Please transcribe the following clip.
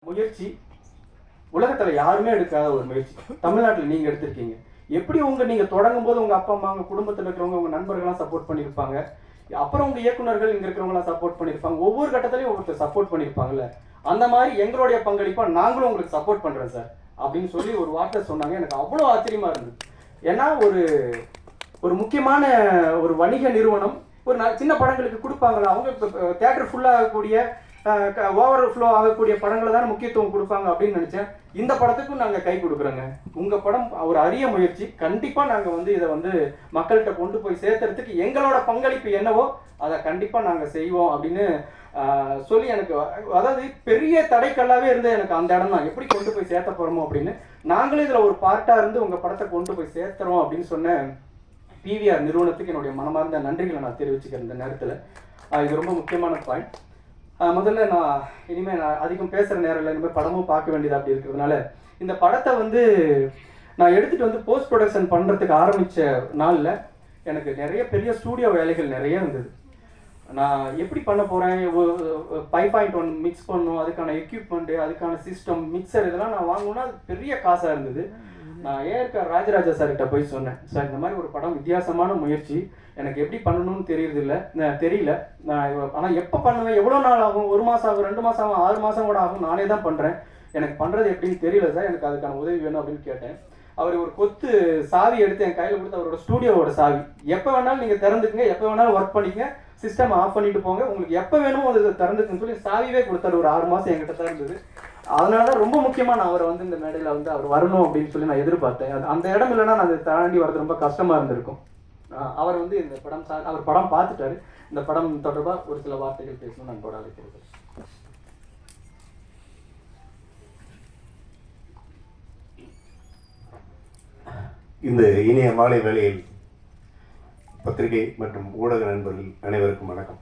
முயற்சி உலகத்துல யாருமே எடுக்காத ஒரு முயற்சி தமிழ்நாட்டில் நீங்க எடுத்திருக்கீங்க. எப்படி நீங்க தொடங்கும் போது உங்க அப்பா அம்மா, உங்க குடும்பத்தில் இருக்கிறவங்க, உங்க நண்பர்கள்லாம் சப்போர்ட் பண்ணியிருப்பாங்க. அப்புறம் உங்க இயக்குநர்கள் இங்க இருக்கிறவங்களாம் சப்போர்ட் பண்ணியிருப்பாங்க. ஒவ்வொரு கட்டத்திலையும் ஒருத்தர் சப்போர்ட் பண்ணியிருப்பாங்கல்ல, அந்த மாதிரி எங்களுடைய பங்களிப்பா நாங்களும் உங்களுக்கு சப்போர்ட் பண்றோம் சார் அப்படின்னு சொல்லி ஒரு வார்த்தை சொன்னாங்க. எனக்கு அவ்வளோ ஆச்சரியமா இருந்தது. ஏன்னா ஒரு முக்கியமான ஒரு வணிக நிறுவனம் ஒரு சின்ன படங்களுக்கு கொடுப்பாங்களா, அவங்க தியேட்டர் ஃபுல்லாக ஆகக்கூடிய ஓவர் ஃப்ளோ ஆகக்கூடிய படங்களை தான் முக்கியத்துவம் கொடுப்பாங்க அப்படின்னு நினைச்சேன். இந்த படத்துக்கும் நாங்கள் கை கொடுக்குறோங்க. உங்கள் படம் ஒரு அரிய முயற்சி. கண்டிப்பாக நாங்கள் இதை மக்கள்கிட்ட கொண்டு போய் சேர்த்துறதுக்கு எங்களோட பங்களிப்பு என்னவோ அதை கண்டிப்பாக நாங்கள் செய்வோம் அப்படின்னு சொல்லி எனக்கு அதாவது பெரிய தடைக்கல்லாவே இருந்து எனக்கு அந்த இடம் தான் எப்படி கொண்டு போய் சேர்த்த போகிறோமோ அப்படின்னு நாங்களே இதில் ஒரு பார்ட்டாக இருந்து உங்கள் படத்தை கொண்டு போய் சேர்த்துறோம் அப்படின்னு சொன்ன பிவிஆர் நிறுவனத்துக்கு என்னுடைய மனமார்ந்த நன்றிகளை நான் தெரிவிச்சுக்கிறேன் இந்த நேரத்தில். இது ரொம்ப முக்கியமான பாயிண்ட். முதல்ல நான் இனிமேல் அதிகம் பேசுகிற நேரம் இல்லை, இனிமேல் படமும் பார்க்க வேண்டியது அப்படி இருக்கிறதுனால இந்த படத்தை நான் எடுத்துகிட்டு போஸ்ட் ப்ரொடக்ஷன் பண்ணுறதுக்கு ஆரம்பித்த நாளில் எனக்கு நிறைய பெரிய ஸ்டூடியோ வேலைகள் நிறைய இருந்தது. நான் எப்படி பண்ண போகிறேன், 5.1 மிக்ஸ் பண்ணணும், அதுக்கான எக்யூப்மெண்ட்டு, அதுக்கான சிஸ்டம், மிக்சர் இதெல்லாம் நான் வாங்கணும்னா அது பெரிய காசாக இருந்தது. நான் ஏஆர் ராஜராஜா சார்கிட்ட போய் சொன்னேன், சார் இந்த மாதிரி ஒரு படம் வித்தியாசமான முயற்சி, எனக்கு எப்படி பண்ணணும்னு தெரியல. நான் ஆனால் எப்போ பண்ணுவேன், எவ்வளோ நாள் ஆகும், 1 மாதம் ஆகும், 2 மாதம் ஆகும், 6 மாதம் கூட ஆகும், நானே தான் பண்ணுறேன், எனக்கு பண்ணுறது எப்படின்னு தெரியல சார், எனக்கு அதுக்கான உதவி வேணும் அப்படின்னு கேட்டேன். அவர் ஒரு கொத்து சாவி எடுத்து என் கையில் கொடுத்து, அவரோட ஸ்டூடியோவோட சாவி, எப்போ வேணாலும் நீங்கள் திறந்துக்குங்க, எப்போ வேணாலும் ஒர்க் பண்ணிக்கங்க, சிஸ்டம் ஆஃப் பண்ணிட்டு போங்க, உங்களுக்கு எப்போ வேணுமோ அது திறந்துக்குன்னு சொல்லி சாவியே கொடுத்தாரு. ஒரு 6 மாதம் என்கிட்ட தான் இருந்தது. அதனால தான் ரொம்ப முக்கியமாக நான் அவரை இந்த மேடையில் அவர் வரணும் அப்படின்னு சொல்லி நான் எதிர்பார்த்தேன். அந்த இடம் இல்லைன்னா நான் அதை தாண்டி வரது ரொம்ப கஷ்டமாக இருந்திருக்கும். அவர் இந்த படம் அவர் படம் பார்த்துட்டாரு. இந்த படம் தொடர்பாக ஒரு சில வார்த்தைகள் பேசணும்னு நான் கூட அழைக்கிறது. இந்த இனிய மாலை வேளையில் பத்திரிகை மற்றும் ஊடக நண்பர்கள் அனைவருக்கும் வணக்கம்.